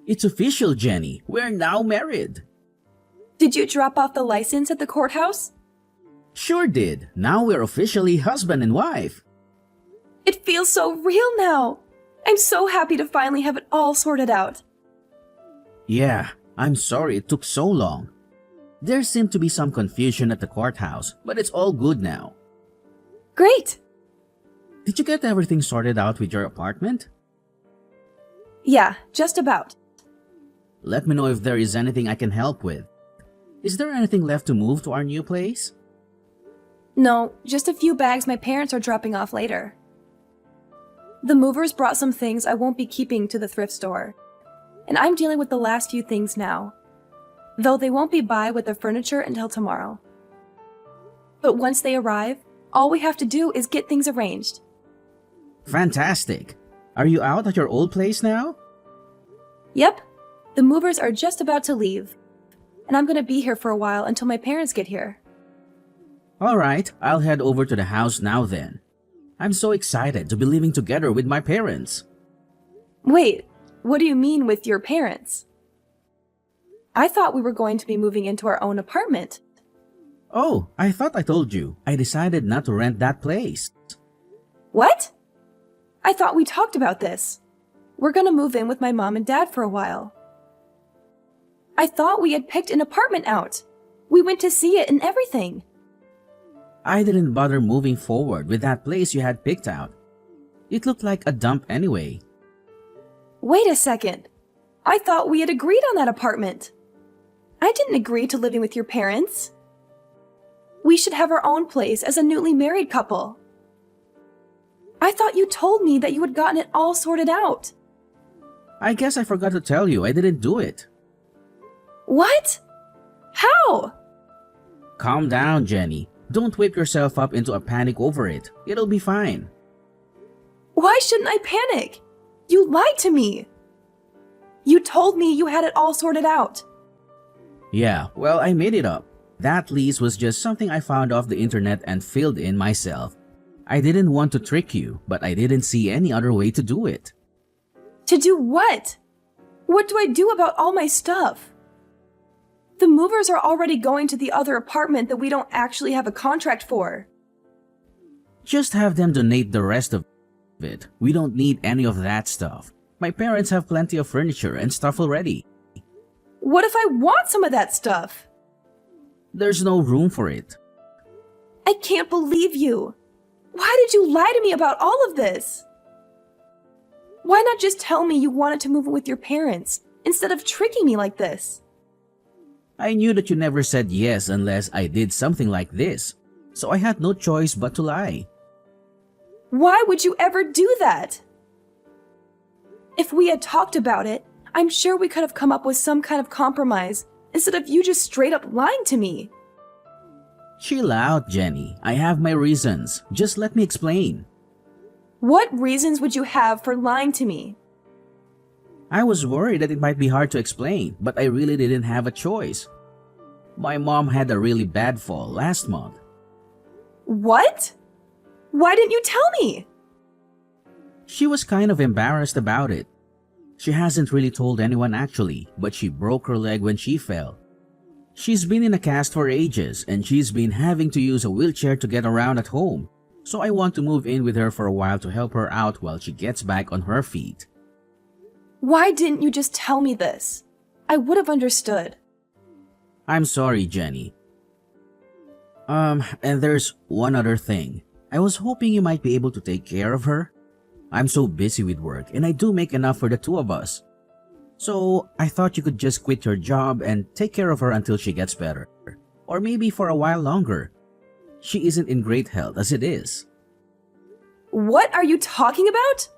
It's official, Jenny. We're now married. Did you drop off the license at the courthouse? Sure did. Now we're officially husband and wife. It feels so real now. I'm so happy to finally have it all sorted out. Yeah, I'm sorry it took so long. There seemed to be some confusion at the courthouse, but it's all good now. Great! Did you get everything sorted out with your apartment? Yeah, just about. Let me know if there is anything I can help with. Is there anything left to move to our new place? No, just a few bags my parents are dropping off later. The movers brought some things I won't be keeping to the thrift store, and I'm dealing with the last few things now, though they won't be by with the furniture until tomorrow. But once they arrive, all we have to do is get things arranged. Fantastic! Are you out at your old place now? Yep, the movers are just about to leave, and I'm gonna be here for a while until my parents get here. Alright, I'll head over to the house now then. I'm so excited to be living together with my parents. Wait, what do you mean with your parents? I thought we were going to be moving into our own apartment. Oh, I thought I told you. I decided not to rent that place. What? I thought we talked about this. We're gonna move in with my mom and dad for a while. I thought we had picked an apartment out. We went to see it and everything. I didn't bother moving forward with that place you had picked out. It looked like a dump anyway. Wait a second. I thought we had agreed on that apartment. I didn't agree to living with your parents. We should have our own place as a newly married couple. I thought you told me that you had gotten it all sorted out. I guess I forgot to tell you I didn't do it. What? How? Calm down, Jenny. Don't whip yourself up into a panic over it. It'll be fine. Why shouldn't I panic? You lied to me. You told me you had it all sorted out. Yeah, well, I made it up. That lease was just something I found off the internet and filled in myself. I didn't want to trick you, but I didn't see any other way to do it. To do what? What do I do about all my stuff? The movers are already going to the other apartment that we don't actually have a contract for. Just have them donate the rest of it. We don't need any of that stuff. My parents have plenty of furniture and stuff already. What if I want some of that stuff? There's no room for it. I can't believe you. Why did you lie to me about all of this? Why not just tell me you wanted to move in with your parents instead of tricking me like this? I knew that you never said yes unless I did something like this, so I had no choice but to lie. Why would you ever do that? If we had talked about it, I'm sure we could have come up with some kind of compromise instead of you just straight up lying to me. Chill out, Jenny. I have my reasons. Just let me explain. What reasons would you have for lying to me? I was worried that it might be hard to explain, but I really didn't have a choice. My mom had a really bad fall last month. What? Why didn't you tell me? She was kind of embarrassed about it. She hasn't really told anyone actually, but she broke her leg when she fell. She's been in a cast for ages and she's been having to use a wheelchair to get around at home. So I want to move in with her for a while to help her out while she gets back on her feet. Why didn't you just tell me this? I would have understood. I'm sorry, Jenny. And there's one other thing. I was hoping you might be able to take care of her. I'm so busy with work and I do make enough for the two of us. So I thought you could just quit your job and take care of her until she gets better. Or maybe for a while longer. She isn't in great health as it is. What are you talking about?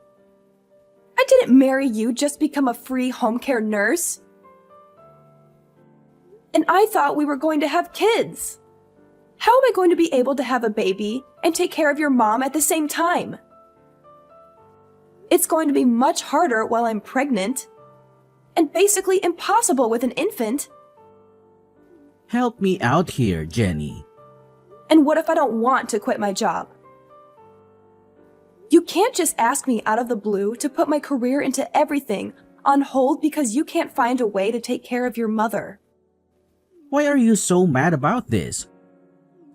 I didn't marry you just to become a free home care nurse. And I thought we were going to have kids. How am I going to be able to have a baby and take care of your mom at the same time? It's going to be much harder while I'm pregnant, and basically impossible with an infant. Help me out here, Jenny. And what if I don't want to quit my job? You can't just ask me out of the blue to put my career into everything on hold because you can't find a way to take care of your mother. Why are you so mad about this?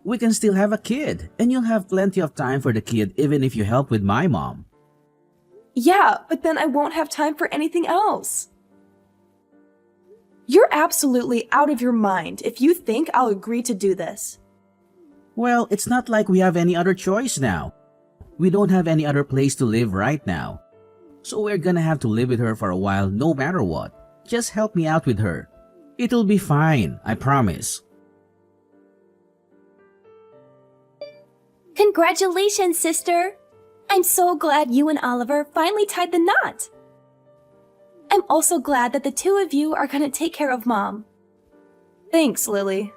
We can still have a kid, and you'll have plenty of time for the kid even if you help with my mom. Yeah, but then I won't have time for anything else. You're absolutely out of your mind if you think I'll agree to do this. Well, it's not like we have any other choice now. We don't have any other place to live right now. So we're gonna have to live with her for a while no matter what. Just help me out with her. It'll be fine, I promise. Congratulations, sister! I'm so glad you and Oliver finally tied the knot. I'm also glad that the two of you are gonna take care of Mom. Thanks, Lily.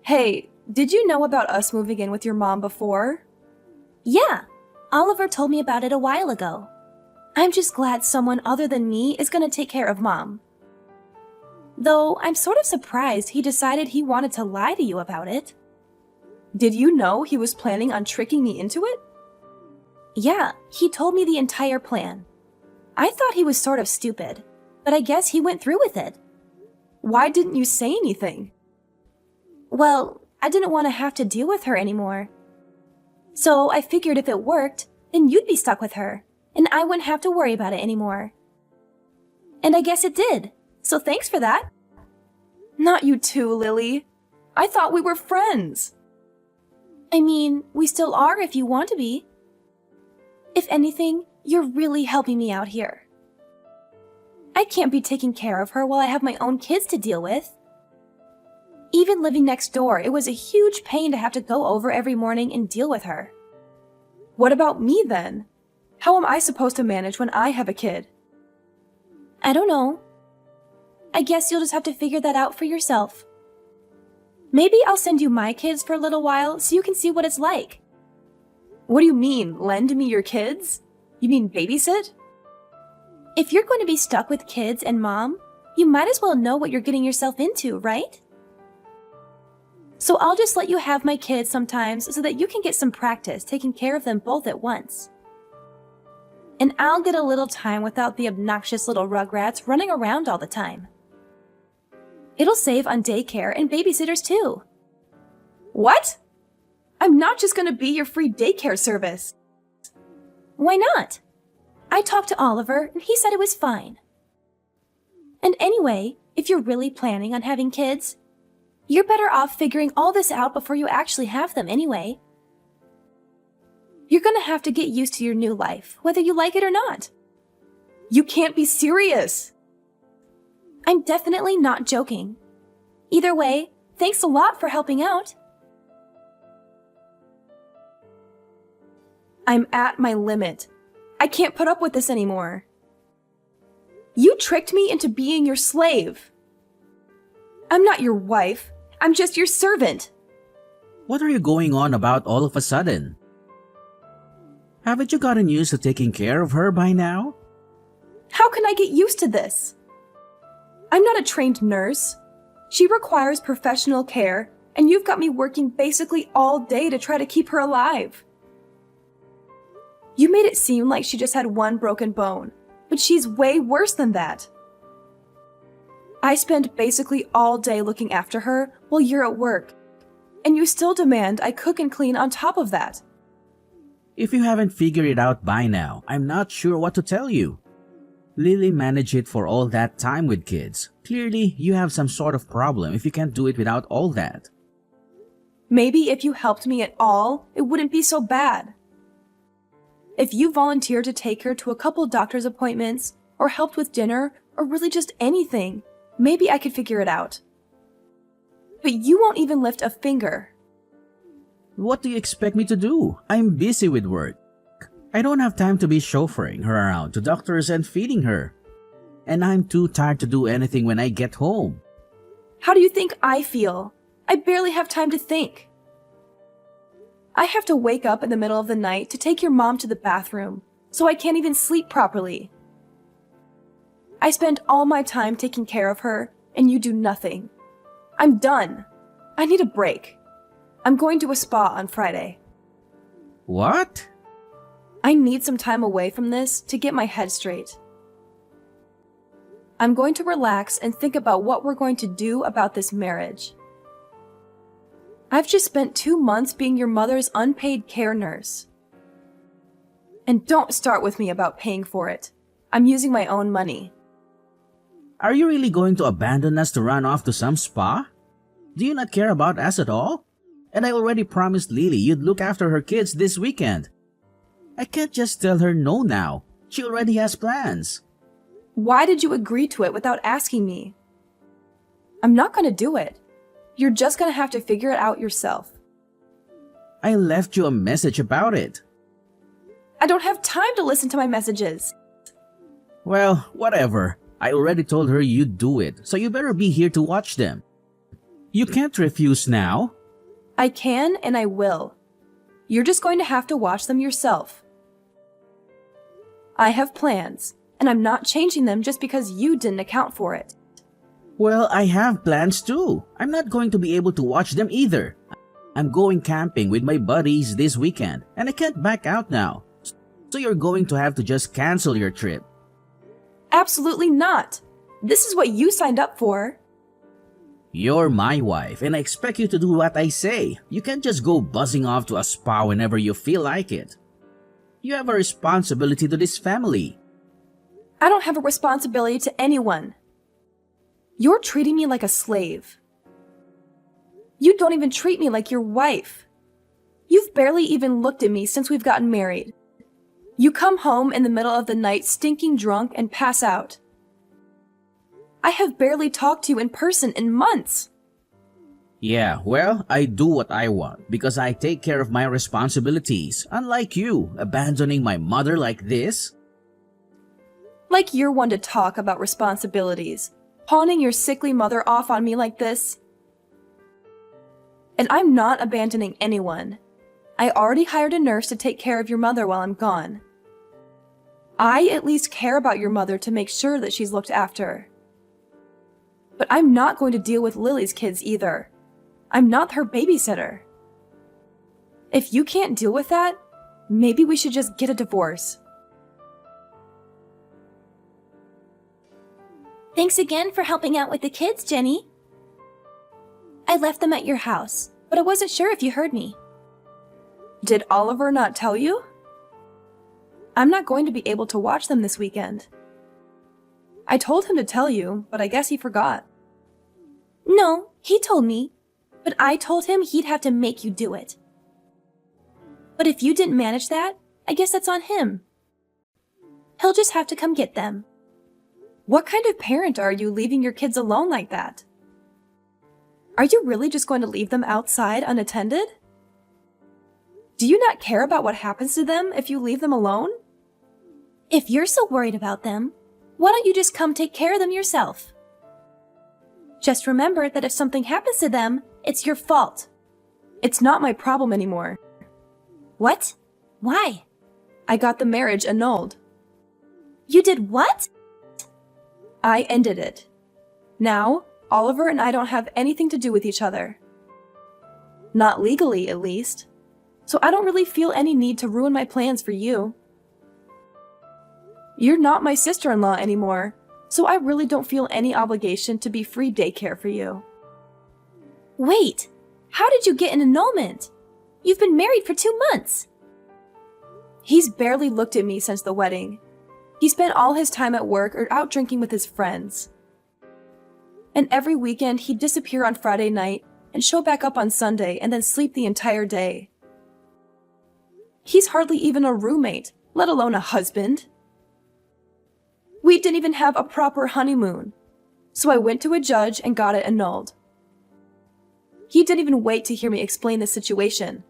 Hey, did you know about us moving in with your mom before? Yeah, Oliver told me about it a while ago. I'm just glad someone other than me is gonna take care of Mom. Though I'm sort of surprised he decided he wanted to lie to you about it. Did you know he was planning on tricking me into it? Yeah, he told me the entire plan. I thought he was sort of stupid, but I guess he went through with it. Why didn't you say anything? Well, I didn't want to have to deal with her anymore. So I figured if it worked, then you'd be stuck with her, and I wouldn't have to worry about it anymore. And I guess it did, so thanks for that. Not you too, Lily. I thought we were friends. I mean, we still are if you want to be. If anything, you're really helping me out here. I can't be taking care of her while I have my own kids to deal with. Even living next door, it was a huge pain to have to go over every morning and deal with her. What about me then? How am I supposed to manage when I have a kid? I don't know. I guess you'll just have to figure that out for yourself. Maybe I'll send you my kids for a little while so you can see what it's like. What do you mean, lend me your kids? You mean babysit? If you're going to be stuck with kids and Mom, you might as well know what you're getting yourself into, right? So I'll just let you have my kids sometimes so that you can get some practice taking care of them both at once. And I'll get a little time without the obnoxious little rugrats running around all the time. It'll save on daycare and babysitters too. What? I'm not just gonna be your free daycare service. Why not? I talked to Oliver and he said it was fine. And anyway, if you're really planning on having kids, you're better off figuring all this out before you actually have them anyway. You're gonna have to get used to your new life, whether you like it or not. You can't be serious. I'm definitely not joking. Either way, thanks a lot for helping out. I'm at my limit. I can't put up with this anymore. You tricked me into being your slave. I'm not your wife. I'm just your servant. What are you going on about all of a sudden? Haven't you gotten used to taking care of her by now? How can I get used to this? I'm not a trained nurse. She requires professional care, and you've got me working basically all day to try to keep her alive. You made it seem like she just had one broken bone, but she's way worse than that. I spend basically all day looking after her while you're at work, and you still demand I cook and clean on top of that. If you haven't figured it out by now, I'm not sure what to tell you. Lily managed it for all that time with kids. Clearly, you have some sort of problem if you can't do it without all that. Maybe if you helped me at all, it wouldn't be so bad. If you volunteered to take her to a couple doctor's appointments, or helped with dinner, or really just anything, maybe I could figure it out. But you won't even lift a finger. What do you expect me to do? I'm busy with work. I don't have time to be chauffeuring her around to doctors and feeding her. And I'm too tired to do anything when I get home. How do you think I feel? I barely have time to think. I have to wake up in the middle of the night to take your mom to the bathroom, so I can't even sleep properly. I spend all my time taking care of her, and you do nothing. I'm done. I need a break. I'm going to a spa on Friday. What? I need some time away from this to get my head straight. I'm going to relax and think about what we're going to do about this marriage. I've just spent 2 months being your mother's unpaid care nurse. And don't start with me about paying for it. I'm using my own money. Are you really going to abandon us to run off to some spa? Do you not care about us at all? And I already promised Lily you'd look after her kids this weekend. I can't just tell her no now. She already has plans. Why did you agree to it without asking me? I'm not going to do it. You're just going to have to figure it out yourself. I left you a message about it. I don't have time to listen to my messages. Well, whatever. I already told her you'd do it, so you better be here to watch them. You can't refuse now. I can and I will. You're just going to have to watch them yourself. I have plans, and I'm not changing them just because you didn't account for it. Well, I have plans too. I'm not going to be able to watch them either. I'm going camping with my buddies this weekend, and I can't back out now. So you're going to have to just cancel your trip. Absolutely not. This is what you signed up for. You're my wife, and I expect you to do what I say. You can't just go buzzing off to a spa whenever you feel like it. You have a responsibility to this family. I don't have a responsibility to anyone. You're treating me like a slave. You don't even treat me like your wife. You've barely even looked at me since we've gotten married. You come home in the middle of the night stinking drunk and pass out. I have barely talked to you in person in months. Yeah, well, I do what I want because I take care of my responsibilities, unlike you, abandoning my mother like this. Like you're one to talk about responsibilities, pawning your sickly mother off on me like this. And I'm not abandoning anyone. I already hired a nurse to take care of your mother while I'm gone. I at least care about your mother to make sure that she's looked after. But I'm not going to deal with Lily's kids either. I'm not her babysitter. If you can't deal with that, maybe we should just get a divorce. Thanks again for helping out with the kids, Jenny. I left them at your house, but I wasn't sure if you heard me. Did Oliver not tell you? I'm not going to be able to watch them this weekend. I told him to tell you, but I guess he forgot. No, he told me, but I told him he'd have to make you do it. But if you didn't manage that, I guess that's on him. He'll just have to come get them. What kind of parent are you leaving your kids alone like that? Are you really just going to leave them outside unattended? Do you not care about what happens to them if you leave them alone? If you're so worried about them, why don't you just come take care of them yourself? Just remember that if something happens to them, it's your fault. It's not my problem anymore. What? Why? I got the marriage annulled. You did what? I ended it. Now, Oliver and I don't have anything to do with each other. Not legally, at least. So I don't really feel any need to ruin my plans for you. You're not my sister-in-law anymore, so I really don't feel any obligation to be free daycare for you. Wait, how did you get an annulment? You've been married for 2 months. He's barely looked at me since the wedding. He spent all his time at work or out drinking with his friends. And every weekend he'd disappear on Friday night and show back up on Sunday and then sleep the entire day. He's hardly even a roommate, let alone a husband. We didn't even have a proper honeymoon, so I went to a judge and got it annulled. He didn't even wait to hear me explain the situation.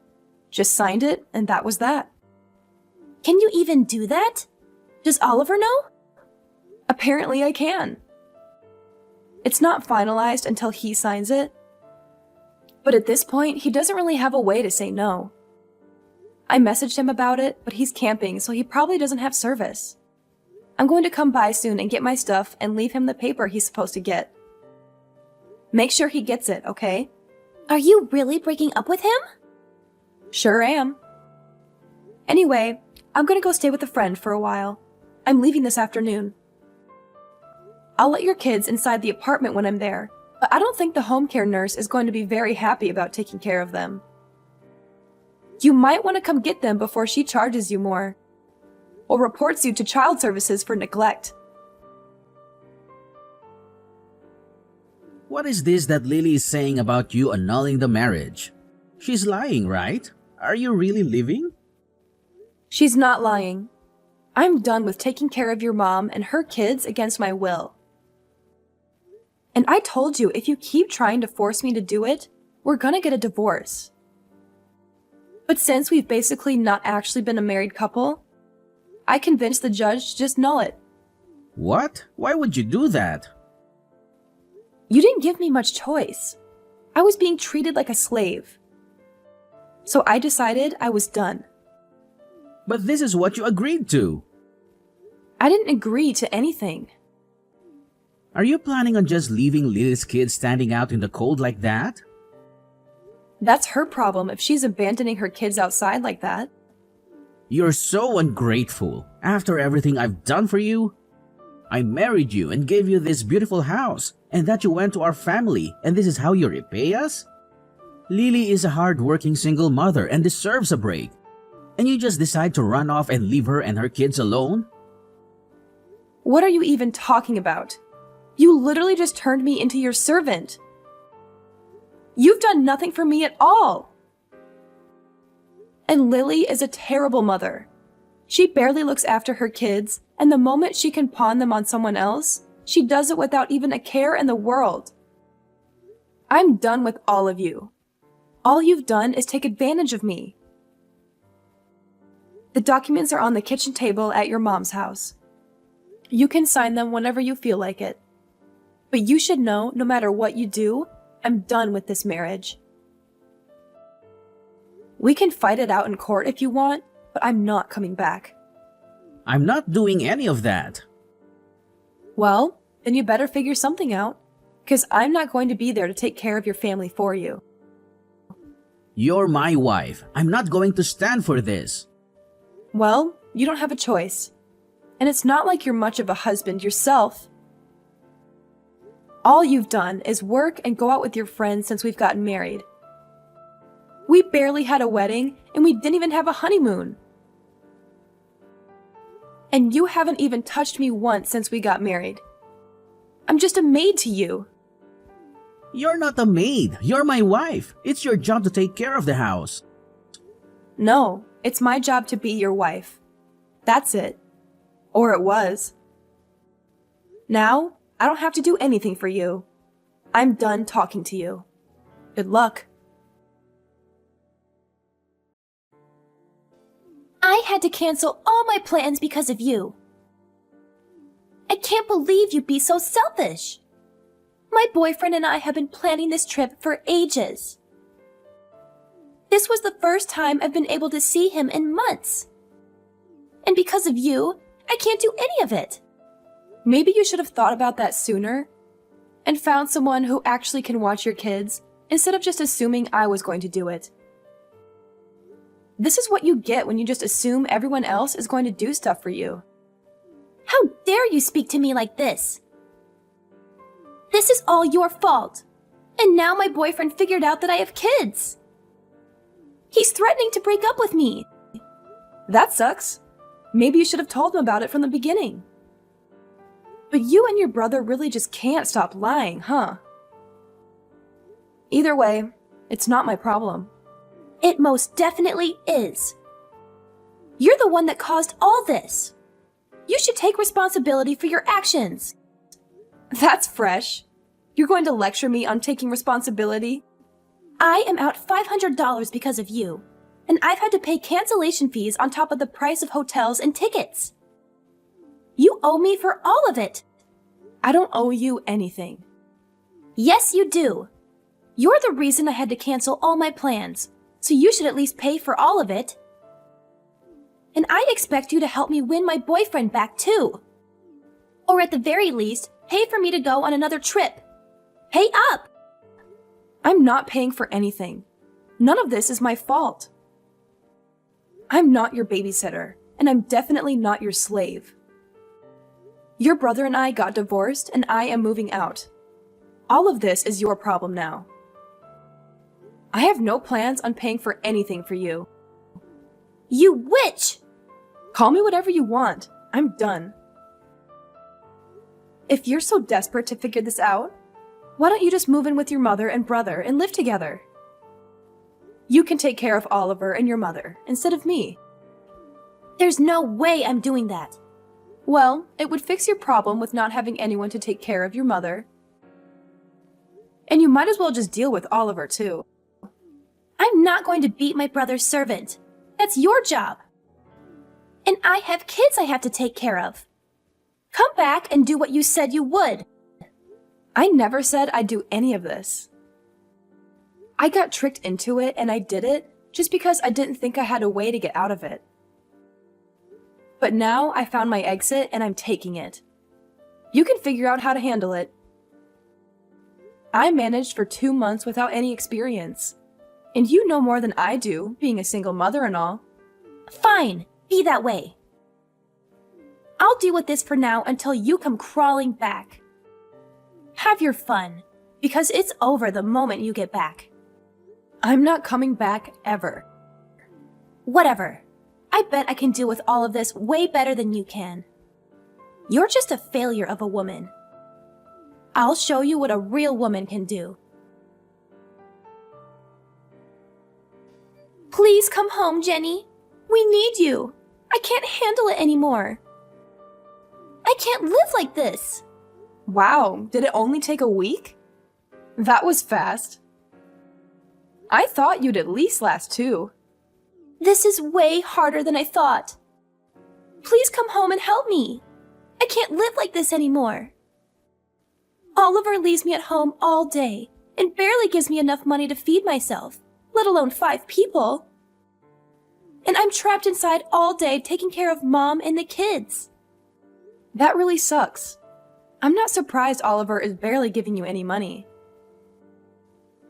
Just signed it, and that was that. Can you even do that? Does Oliver know? Apparently I can. It's not finalized until he signs it. But at this point, he doesn't really have a way to say no. I messaged him about it, but he's camping, so he probably doesn't have service. I'm going to come by soon and get my stuff and leave him the paper he's supposed to get. Make sure he gets it, okay? Are you really breaking up with him? Sure am. Anyway, I'm gonna go stay with a friend for a while. I'm leaving this afternoon. I'll let your kids inside the apartment when I'm there, but I don't think the home care nurse is going to be very happy about taking care of them. You might want to come get them before she charges you more, or reports you to child services for neglect. What is this that Lily is saying about you annulling the marriage? She's lying, right? Are you really leaving? She's not lying. I'm done with taking care of your mom and her kids against my will. And I told you, if you keep trying to force me to do it, we're gonna get a divorce. But since we've basically not actually been a married couple, I convinced the judge to just null it. What? Why would you do that? You didn't give me much choice. I was being treated like a slave. So I decided I was done. But this is what you agreed to. I didn't agree to anything. Are you planning on just leaving Lily's kids standing out in the cold like that? That's her problem if she's abandoning her kids outside like that. You're so ungrateful. After everything I've done for you, I married you and gave you this beautiful house, and that you went to our family, and this is how you repay us? Lily is a hard-working single mother and deserves a break. And you just decide to run off and leave her and her kids alone? What are you even talking about? You literally just turned me into your servant. You've done nothing for me at all. And Lily is a terrible mother. She barely looks after her kids, and the moment she can pawn them on someone else, she does it without even a care in the world. I'm done with all of you. All you've done is take advantage of me. The documents are on the kitchen table at your mom's house. You can sign them whenever you feel like it. But you should know, no matter what you do, I'm done with this marriage. We can fight it out in court if you want, but I'm not coming back. I'm not doing any of that. Well, then you better figure something out, because I'm not going to be there to take care of your family for you. You're my wife. I'm not going to stand for this. Well, you don't have a choice. And it's not like you're much of a husband yourself. All you've done is work and go out with your friends since we've gotten married. We barely had a wedding, and we didn't even have a honeymoon. And you haven't even touched me once since we got married. I'm just a maid to you. You're not a maid. You're my wife. It's your job to take care of the house. No, it's my job to be your wife. That's it. Or it was. Now, I don't have to do anything for you. I'm done talking to you. Good luck. I had to cancel all my plans because of you. I can't believe you'd be so selfish. My boyfriend and I have been planning this trip for ages. This was the first time I've been able to see him in months. And because of you, I can't do any of it. Maybe you should have thought about that sooner and found someone who actually can watch your kids instead of just assuming I was going to do it. This is what you get when you just assume everyone else is going to do stuff for you. How dare you speak to me like this? This is all your fault. And now my boyfriend figured out that I have kids. He's threatening to break up with me. That sucks. Maybe you should have told him about it from the beginning. But you and your brother really just can't stop lying, huh? Either way, it's not my problem. It most definitely is. You're the one that caused all this. You should take responsibility for your actions. That's fresh. You're going to lecture me on taking responsibility? I am out $500 because of you, and I've had to pay cancellation fees on top of the price of hotels and tickets. You owe me for all of it. I don't owe you anything. Yes, you do. You're the reason I had to cancel all my plans, so you should at least pay for all of it. And I'd expect you to help me win my boyfriend back too. Or at the very least, pay for me to go on another trip. Pay up! I'm not paying for anything. None of this is my fault. I'm not your babysitter, and I'm definitely not your slave. Your brother and I got divorced, and I am moving out. All of this is your problem now. I have no plans on paying for anything for you. You witch! Call me whatever you want. I'm done. If you're so desperate to figure this out, why don't you just move in with your mother and brother and live together? You can take care of Oliver and your mother instead of me. There's no way I'm doing that. Well, it would fix your problem with not having anyone to take care of your mother. And you might as well just deal with Oliver too. I'm not going to beat my brother's servant. That's your job. And I have kids I have to take care of. Come back and do what you said you would. I never said I'd do any of this. I got tricked into it and I did it just because I didn't think I had a way to get out of it. But now I found my exit and I'm taking it. You can figure out how to handle it. I managed for 2 months without any experience. And you know more than I do, being a single mother and all. Fine, be that way. I'll deal with this for now until you come crawling back. Have your fun, because it's over the moment you get back. I'm not coming back ever. Whatever. I bet I can deal with all of this way better than you can. You're just a failure of a woman. I'll show you what a real woman can do. Please come home, Jenny. We need you. I can't handle it anymore. I can't live like this. Wow, did it only take a week? That was fast. I thought you'd at least last 2. This is way harder than I thought. Please come home and help me. I can't live like this anymore. Oliver leaves me at home all day and barely gives me enough money to feed myself, let alone 5 people. And I'm trapped inside all day taking care of Mom and the kids. That really sucks. I'm not surprised Oliver is barely giving you any money.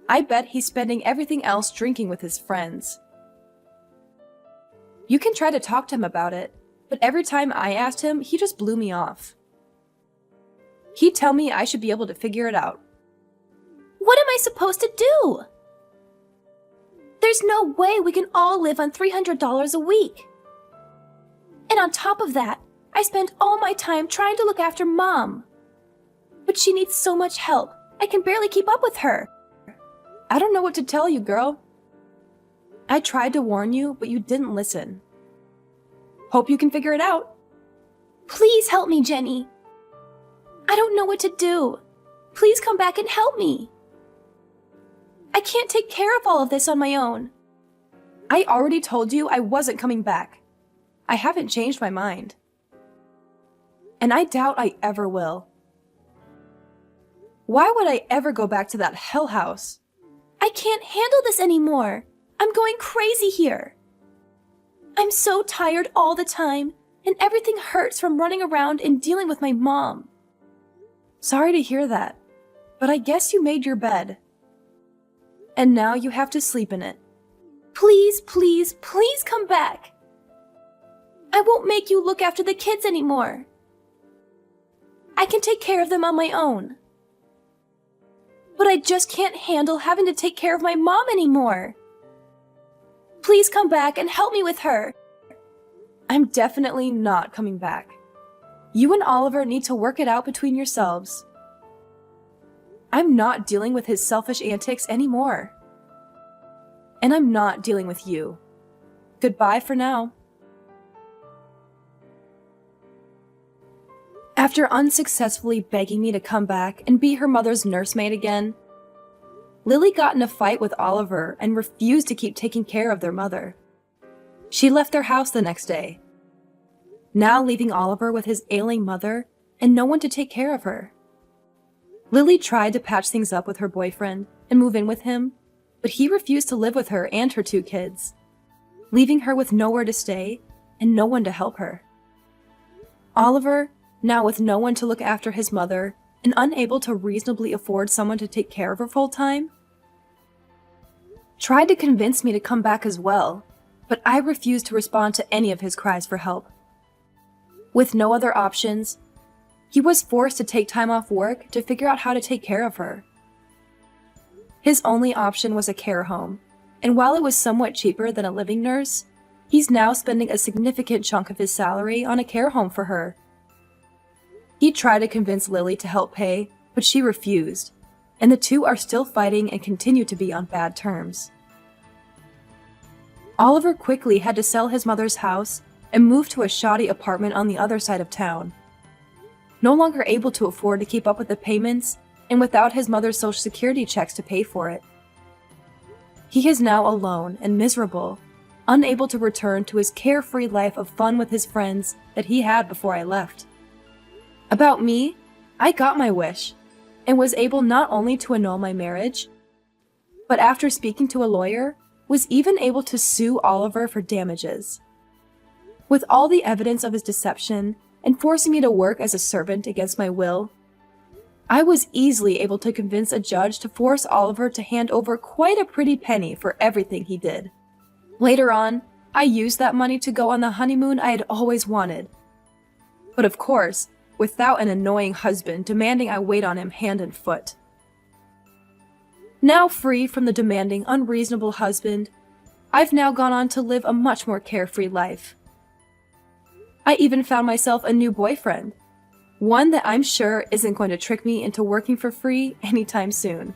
I bet he's spending everything else drinking with his friends. You can try to talk to him about it, but every time I asked him, he just blew me off. He'd tell me I should be able to figure it out. What am I supposed to do? There's no way we can all live on $300 a week. And on top of that, I spend all my time trying to look after Mom. But she needs so much help, I can barely keep up with her. I don't know what to tell you, girl. I tried to warn you, but you didn't listen. Hope you can figure it out. Please help me, Jenny. I don't know what to do. Please come back and help me. I can't take care of all of this on my own. I already told you I wasn't coming back. I haven't changed my mind. And I doubt I ever will. Why would I ever go back to that hell house? I can't handle this anymore. I'm going crazy here. I'm so tired all the time, and everything hurts from running around and dealing with my mom. Sorry to hear that, but I guess you made your bed. And now you have to sleep in it. Please, please, please come back. I won't make you look after the kids anymore. I can take care of them on my own. But I just can't handle having to take care of my mom anymore. Please come back and help me with her. I'm definitely not coming back. You and Oliver need to work it out between yourselves. I'm not dealing with his selfish antics anymore. And I'm not dealing with you. Goodbye for now. After unsuccessfully begging me to come back and be her mother's nursemaid again, Lily got in a fight with Oliver and refused to keep taking care of their mother. She left their house the next day, now leaving Oliver with his ailing mother and no one to take care of her. Lily tried to patch things up with her boyfriend and move in with him, but he refused to live with her and her 2 kids, leaving her with nowhere to stay and no one to help her. Oliver, now with no one to look after his mother and unable to reasonably afford someone to take care of her full time, tried to convince me to come back as well, but I refused to respond to any of his cries for help. With no other options, He was forced to take time off work to figure out how to take care of her. His only option was a care home, and while it was somewhat cheaper than a living nurse, he's now spending a significant chunk of his salary on a care home for her. He tried to convince Lily to help pay, but she refused, and the two are still fighting and continue to be on bad terms. Oliver quickly had to sell his mother's house and move to a shoddy apartment on the other side of town. No longer able to afford to keep up with the payments, and without his mother's social security checks to pay for it. He is now alone and miserable, unable to return to his carefree life of fun with his friends that he had before I left. About me, I got my wish, and was able not only to annul my marriage, but after speaking to a lawyer, was even able to sue Oliver for damages. With all the evidence of his deception and forcing me to work as a servant against my will, I was easily able to convince a judge to force Oliver to hand over quite a pretty penny for everything he did. Later on, I used that money to go on the honeymoon I had always wanted. But of course, without an annoying husband demanding I wait on him hand and foot. Now free from the demanding, unreasonable husband, I've now gone on to live a much more carefree life. I even found myself a new boyfriend, one that I'm sure isn't going to trick me into working for free anytime soon.